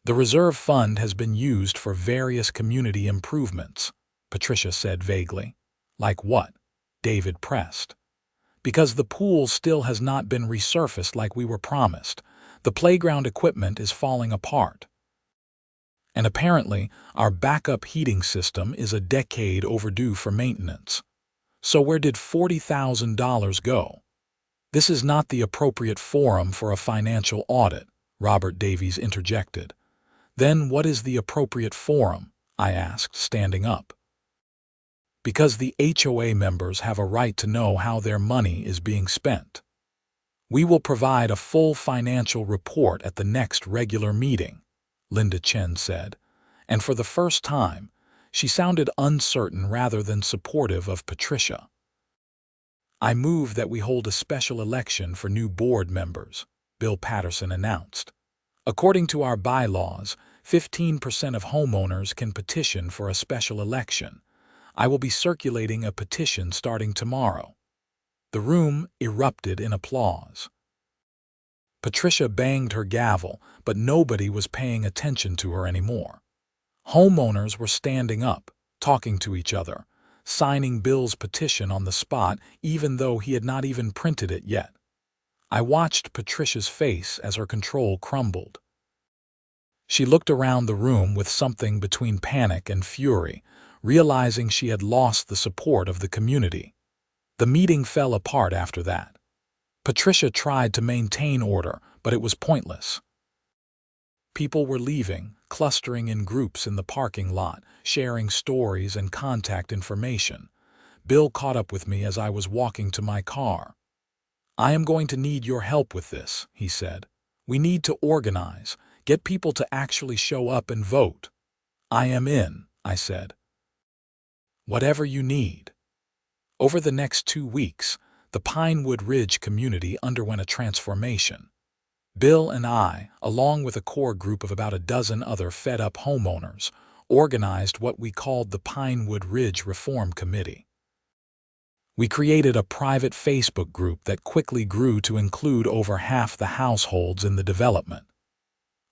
The reserve fund has been used for various community improvements, Patricia said vaguely. Like what? David pressed. Because the pool still has not been resurfaced like we were promised. The playground equipment is falling apart. And apparently, our backup heating system is a decade overdue for maintenance. So where did $40,000 go? This is not the appropriate forum for a financial audit, Robert Davies interjected. Then what is the appropriate forum? I asked, standing up. Because the HOA members have a right to know how their money is being spent. We will provide a full financial report at the next regular meeting, Linda Chen said, and for the first time, she sounded uncertain rather than supportive of Patricia. I move that we hold a special election for new board members, Bill Patterson announced. According to our bylaws, 15% of homeowners can petition for a special election. I will be circulating a petition starting tomorrow. The room erupted in applause. Patricia banged her gavel, but nobody was paying attention to her anymore. Homeowners were standing up, talking to each other, signing Bill's petition on the spot even though he had not even printed it yet. I watched Patricia's face as her control crumbled. She looked around the room with something between panic and fury, realizing she had lost the support of the community. The meeting fell apart after that. Patricia tried to maintain order, but it was pointless. People were leaving, clustering in groups in the parking lot, sharing stories and contact information. Bill caught up with me as I was walking to my car. "I am going to need your help with this," he said. "We need to organize, get people to actually show up and vote." "I am in," I said. "Whatever you need." Over the next 2 weeks, the Pinewood Ridge community underwent a transformation. Bill and I, along with a core group of about a dozen other fed-up homeowners, organized what we called the Pinewood Ridge Reform Committee. We created a private Facebook group that quickly grew to include over half the households in the development.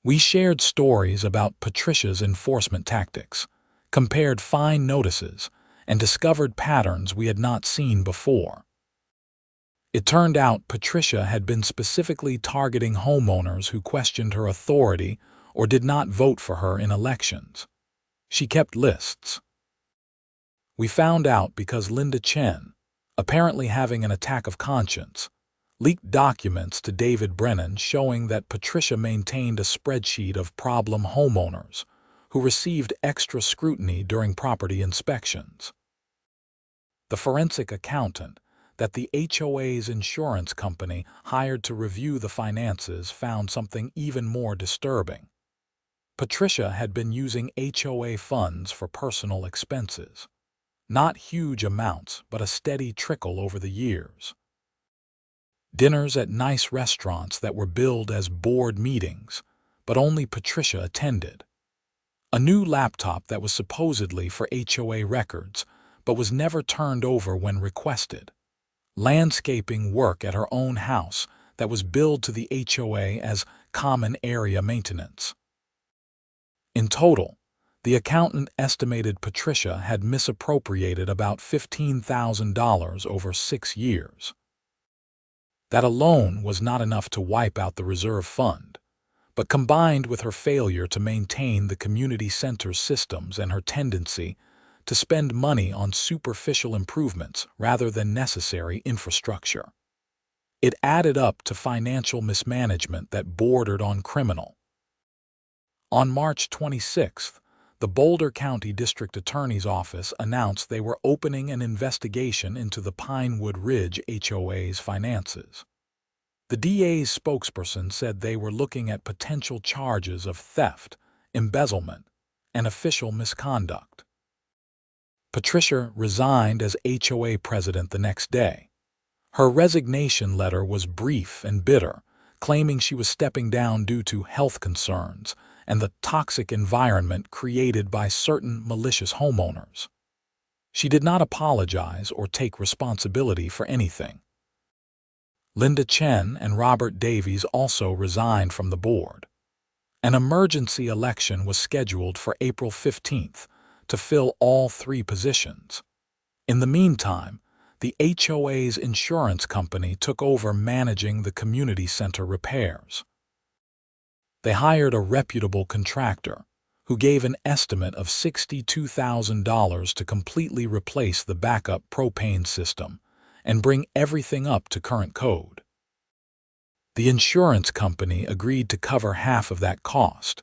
We shared stories about Patricia's enforcement tactics, compared fine notices, and discovered patterns we had not seen before. It turned out Patricia had been specifically targeting homeowners who questioned her authority or did not vote for her in elections. She kept lists. We found out because Linda Chen, apparently having an attack of conscience, leaked documents to David Brennan showing that Patricia maintained a spreadsheet of problem homeowners who received extra scrutiny during property inspections. The forensic accountant that the HOA's insurance company hired to review the finances found something even more disturbing. Patricia had been using HOA funds for personal expenses. Not huge amounts, but a steady trickle over the years. Dinners at nice restaurants that were billed as board meetings, but only Patricia attended. A new laptop that was supposedly for HOA records, but was never turned over when requested. Landscaping work at her own house that was billed to the HOA as common area maintenance. In total, the accountant estimated Patricia had misappropriated about $15,000 over 6 years. That alone was not enough to wipe out the reserve fund, but combined with her failure to maintain the community center's systems and her tendency to spend money on superficial improvements rather than necessary infrastructure, it added up to financial mismanagement that bordered on criminal. On March 26th, the Boulder County District Attorney's Office announced they were opening an investigation into the Pinewood Ridge HOA's finances. The DA's spokesperson said they were looking at potential charges of theft, embezzlement, and official misconduct. Patricia resigned as HOA president the next day. Her resignation letter was brief and bitter, claiming she was stepping down due to health concerns and the toxic environment created by certain malicious homeowners. She did not apologize or take responsibility for anything. Linda Chen and Robert Davies also resigned from the board. An emergency election was scheduled for April 15th to fill all 3 positions. In the meantime, the HOA's insurance company took over managing the community center repairs. They hired a reputable contractor who gave an estimate of $62,000 to completely replace the backup propane system and bring everything up to current code. The insurance company agreed to cover half of that cost,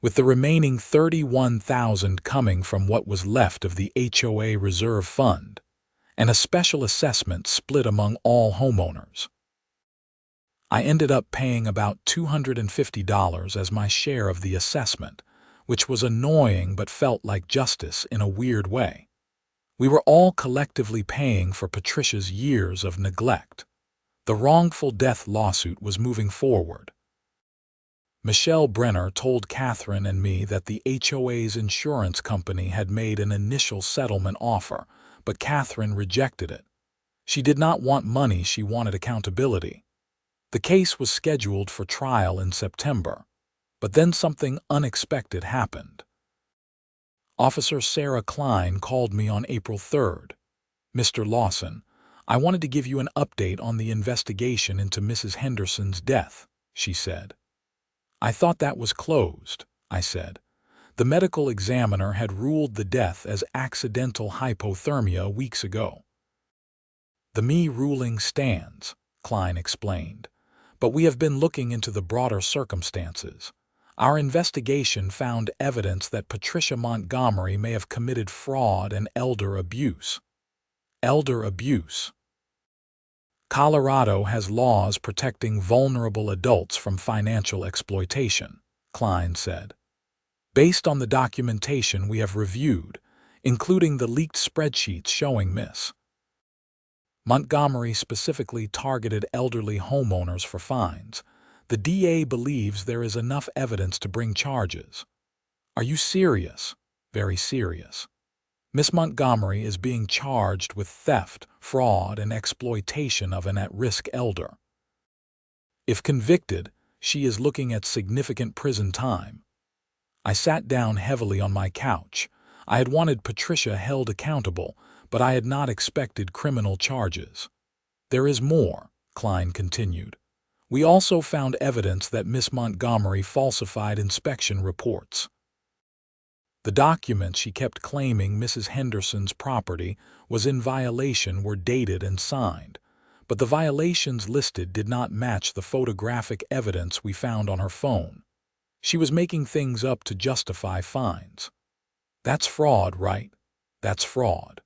with the remaining $31,000 coming from what was left of the HOA reserve fund, and a special assessment split among all homeowners. I ended up paying about $250 as my share of the assessment, which was annoying but felt like justice in a weird way. We were all collectively paying for Patricia's years of neglect. The wrongful death lawsuit was moving forward. Michelle Brenner told Catherine and me that the HOA's insurance company had made an initial settlement offer, but Catherine rejected it. She did not want money, she wanted accountability. The case was scheduled for trial in September, but then something unexpected happened. Officer Sarah Klein called me on April 3rd. "Mr. Lawson, I wanted to give you an update on the investigation into Mrs. Henderson's death," she said. "I thought that was closed," I said. "The medical examiner had ruled the death as accidental hypothermia weeks ago." "The me ruling stands," Klein explained, "but we have been looking into the broader circumstances. Our investigation found evidence that Patricia Montgomery may have committed fraud and elder abuse." Elder abuse. Colorado has laws protecting vulnerable adults from financial exploitation, Klein said. "Based on the documentation we have reviewed, including the leaked spreadsheets showing Miss Montgomery specifically targeted elderly homeowners for fines, the DA believes there is enough evidence to bring charges." "Are you serious?" "Very serious. Miss Montgomery is being charged with theft, fraud, and exploitation of an at-risk elder. If convicted, she is looking at significant prison time." I sat down heavily on my couch. I had wanted Patricia held accountable, but I had not expected criminal charges. "There is more," Klein continued. "We also found evidence that Miss Montgomery falsified inspection reports. The documents she kept claiming Mrs. Henderson's property was in violation were dated and signed, but the violations listed did not match the photographic evidence we found on her phone. She was making things up to justify fines. That's fraud, right? That's fraud.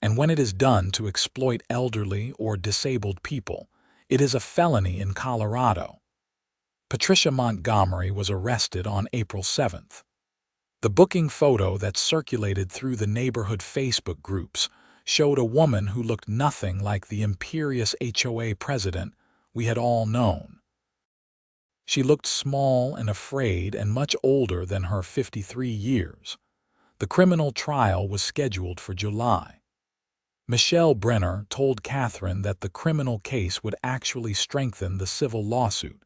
And when it is done to exploit elderly or disabled people, it is a felony in Colorado." Patricia Montgomery was arrested on April 7th. The booking photo that circulated through the neighborhood Facebook groups showed a woman who looked nothing like the imperious HOA president we had all known. She looked small and afraid and much older than her 53 years. The criminal trial was scheduled for July. Michelle Brenner told Catherine that the criminal case would actually strengthen the civil lawsuit,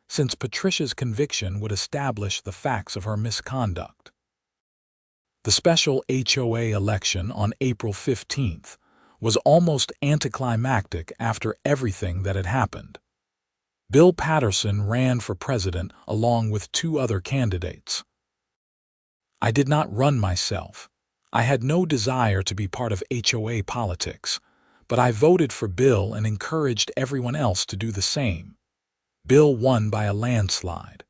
since Patricia's conviction would establish the facts of her misconduct. The special HOA election on April 15th was almost anticlimactic after everything that had happened. Bill Patterson ran for president along with 2 other candidates. I did not run myself. I had no desire to be part of HOA politics, but I voted for Bill and encouraged everyone else to do the same. Bill won by a landslide.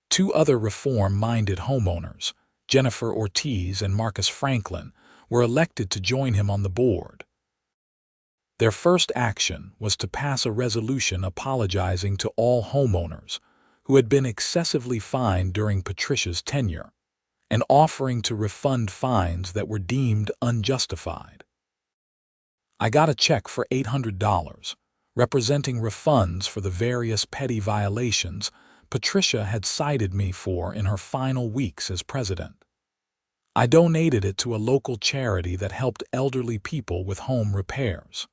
2 other reform-minded homeowners, Jennifer Ortiz and Marcus Franklin, were elected to join him on the board. Their first action was to pass a resolution apologizing to all homeowners who had been excessively fined during Patricia's tenure, and offering to refund fines that were deemed unjustified. I got a check for $800, representing refunds for the various petty violations Patricia had cited me for in her final weeks as president. I donated it to a local charity that helped elderly people with home repairs.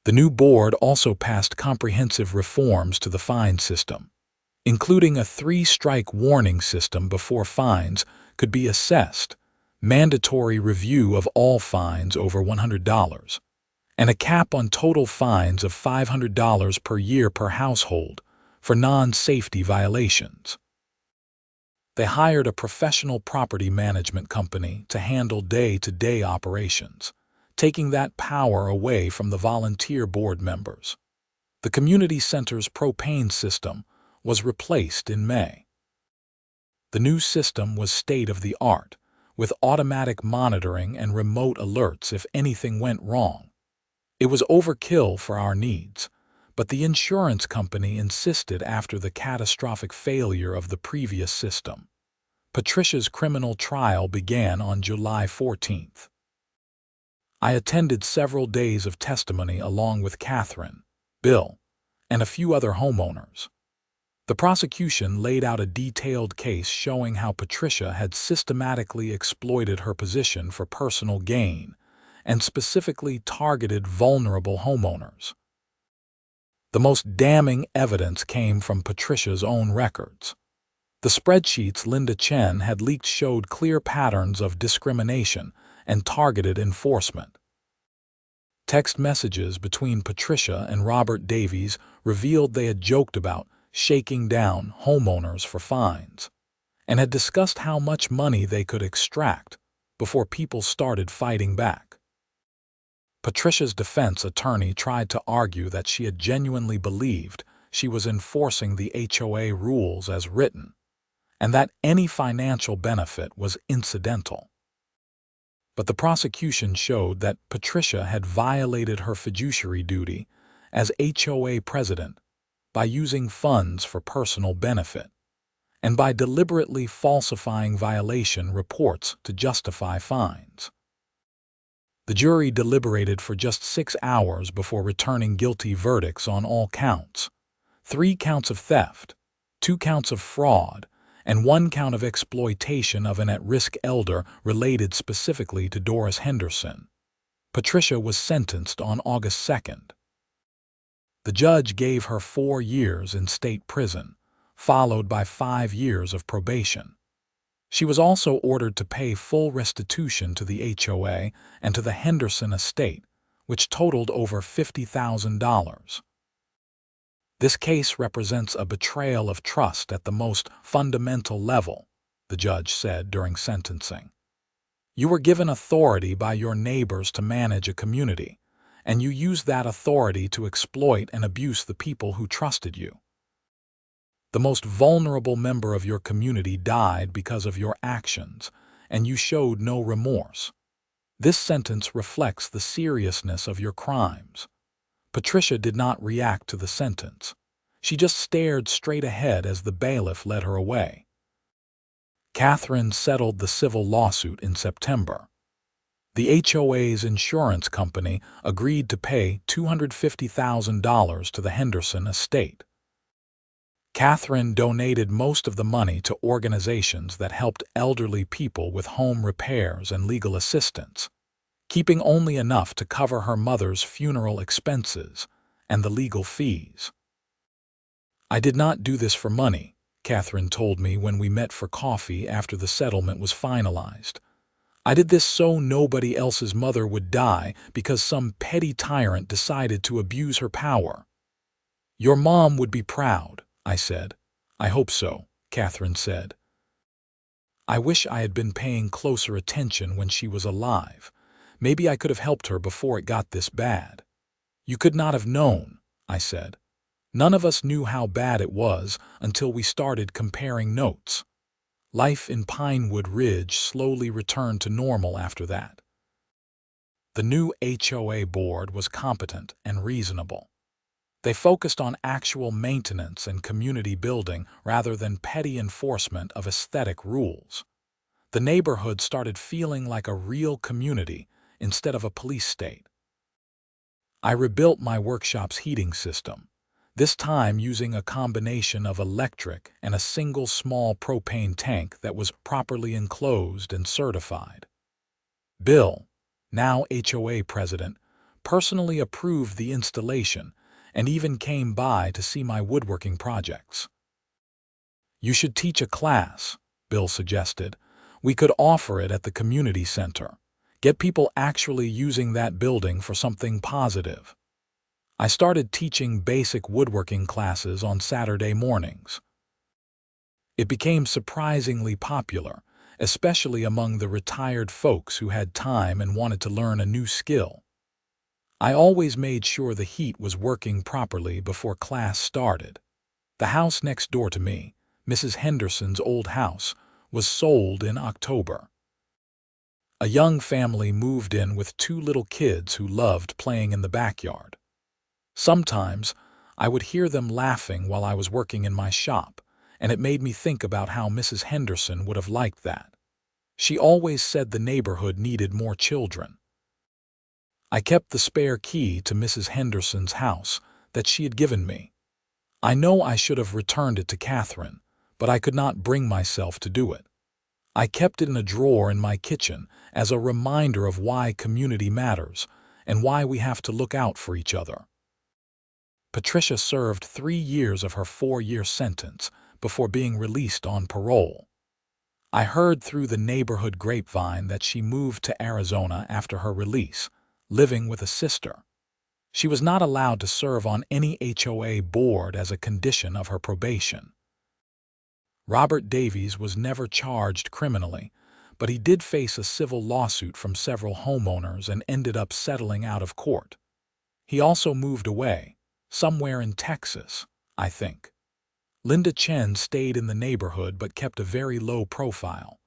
The new board also passed comprehensive reforms to the fine system, including a 3-strike warning system before fines could be assessed, mandatory review of all fines over $100, and a cap on total fines of $500 per year per household for non-safety violations. They hired a professional property management company to handle day-to-day operations, taking that power away from the volunteer board members. The community center's propane system was replaced in May. The new system was state-of-the-art, with automatic monitoring and remote alerts if anything went wrong. It was overkill for our needs, but the insurance company insisted after the catastrophic failure of the previous system. Patricia's criminal trial began on July 14th. I attended several days of testimony along with Catherine, Bill, and a few other homeowners. The prosecution laid out a detailed case showing how Patricia had systematically exploited her position for personal gain and specifically targeted vulnerable homeowners. The most damning evidence came from Patricia's own records. The spreadsheets Linda Chen had leaked showed clear patterns of discrimination and targeted enforcement. Text messages between Patricia and Robert Davies revealed they had joked about shaking down homeowners for fines and had discussed how much money they could extract before people started fighting back. Patricia's defense attorney tried to argue that she had genuinely believed she was enforcing the HOA rules as written, and that any financial benefit was incidental. But the prosecution showed that Patricia had violated her fiduciary duty as HOA president by using funds for personal benefit and by deliberately falsifying violation reports to justify fines. The jury deliberated for just 6 hours before returning guilty verdicts on all counts: 3 counts of theft, 2 counts of fraud, and 1 count of exploitation of an at-risk elder related specifically to Doris Henderson. Patricia was sentenced on August 2nd. The judge gave her 4 years in state prison, followed by 5 years of probation. She was also ordered to pay full restitution to the HOA and to the Henderson estate, which totaled over $50,000. This case represents a betrayal of trust at the most fundamental level, the judge said during sentencing. You were given authority by your neighbors to manage a community, and you used that authority to exploit and abuse the people who trusted you. The most vulnerable member of your community died because of your actions, and you showed no remorse. This sentence reflects the seriousness of your crimes. Patricia did not react to the sentence. She just stared straight ahead as the bailiff led her away. Catherine settled the civil lawsuit in September. The HOA's insurance company agreed to pay $250,000 to the Henderson estate. Catherine donated most of the money to organizations that helped elderly people with home repairs and legal assistance, keeping only enough to cover her mother's funeral expenses and the legal fees. I did not do this for money, Catherine told me when we met for coffee after the settlement was finalized. I did this so nobody else's mother would die because some petty tyrant decided to abuse her power. Your mom would be proud, I said. I hope so, Catherine said. I wish I had been paying closer attention when she was alive. Maybe I could have helped her before it got this bad. You could not have known, I said. None of us knew how bad it was until we started comparing notes. Life in Pinewood Ridge slowly returned to normal after that. The new HOA board was competent and reasonable. They focused on actual maintenance and community building rather than petty enforcement of aesthetic rules. The neighborhood started feeling like a real community instead of a police state. I rebuilt my workshop's heating system, this time using a combination of electric and a single small propane tank that was properly enclosed and certified. Bill, now HOA president, personally approved the installation and even came by to see my woodworking projects. You should teach a class, Bill suggested. We could offer it at the community center. Get people actually using that building for something positive. I started teaching basic woodworking classes on Saturday mornings. It became surprisingly popular, especially among the retired folks who had time and wanted to learn a new skill. I always made sure the heat was working properly before class started. The house next door to me, Mrs. Henderson's old house, was sold in October. A young family moved in with two little kids who loved playing in the backyard. Sometimes I would hear them laughing while I was working in my shop, and it made me think about how Mrs. Henderson would have liked that. She always said the neighborhood needed more children. I kept the spare key to Mrs. Henderson's house that she had given me. I know I should have returned it to Catherine, but I could not bring myself to do it. I kept it in a drawer in my kitchen as a reminder of why community matters and why we have to look out for each other. Patricia served 3 years of her 4-year sentence before being released on parole. I heard through the neighborhood grapevine that she moved to Arizona after her release, living with a sister. She was not allowed to serve on any HOA board as a condition of her probation. Robert Davies was never charged criminally, but he did face a civil lawsuit from several homeowners and ended up settling out of court. He also moved away, somewhere in Texas, I think. Linda Chen stayed in the neighborhood but kept a very low profile.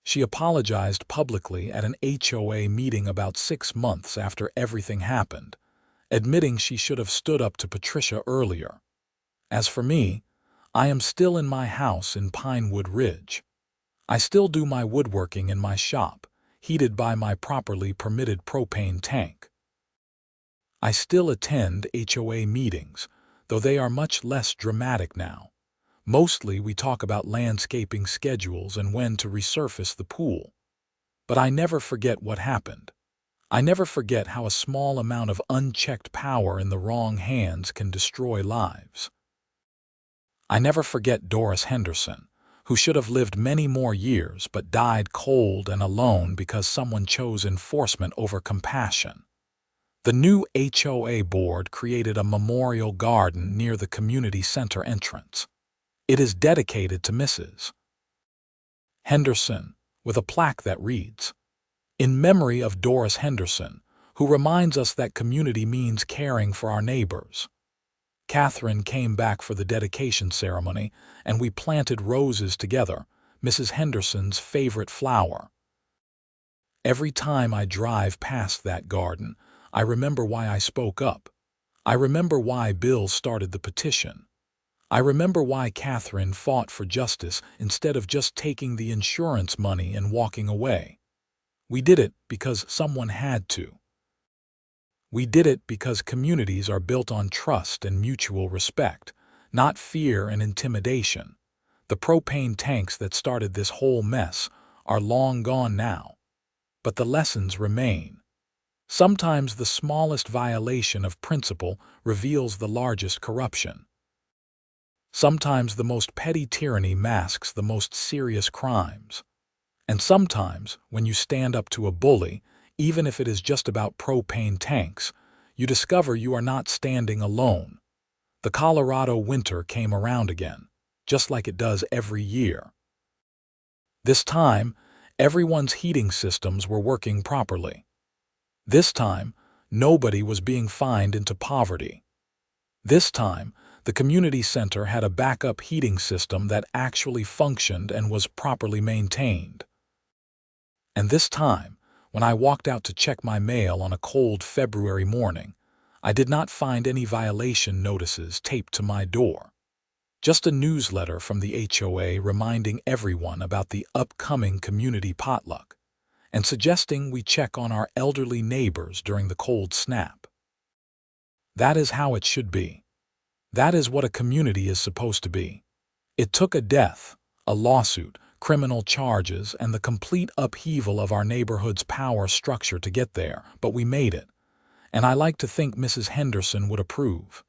She apologized publicly at an HOA meeting about 6 months after everything happened, admitting she should have stood up to Patricia earlier. As for me, I am still in my house in Pinewood Ridge. I still do my woodworking in my shop, heated by my properly permitted propane tank. I still attend HOA meetings, though they are much less dramatic now. Mostly we talk about landscaping schedules and when to resurface the pool. But I never forget what happened. I never forget how a small amount of unchecked power in the wrong hands can destroy lives. I never forget Doris Henderson, who should have lived many more years but died cold and alone because someone chose enforcement over compassion. The new HOA board created a memorial garden near the community center entrance. It is dedicated to Mrs. Henderson, with a plaque that reads, "In memory of Doris Henderson, who reminds us that community means caring for our neighbors." Catherine came back for the dedication ceremony, and we planted roses together, Mrs. Henderson's favorite flower. Every time I drive past that garden, I remember why I spoke up. I remember why Bill started the petition. I remember why Catherine fought for justice instead of just taking the insurance money and walking away. We did it because someone had to. We did it because communities are built on trust and mutual respect, not fear and intimidation. The propane tanks that started this whole mess are long gone now. But the lessons remain. Sometimes the smallest violation of principle reveals the largest corruption. Sometimes the most petty tyranny masks the most serious crimes. And sometimes, when you stand up to a bully, even if it is just about propane tanks, you discover you are not standing alone. The Colorado winter came around again, just like it does every year. This time, everyone's heating systems were working properly. This time, nobody was being fined into poverty. This time, the community center had a backup heating system that actually functioned and was properly maintained. And this time, when I walked out to check my mail on a cold February morning, I did not find any violation notices taped to my door. Just a newsletter from the HOA reminding everyone about the upcoming community potluck and suggesting we check on our elderly neighbors during the cold snap. That is how it should be. That is what a community is supposed to be. It took a death, a lawsuit, criminal charges, and the complete upheaval of our neighborhood's power structure to get there, but we made it. And I like to think Mrs. Henderson would approve.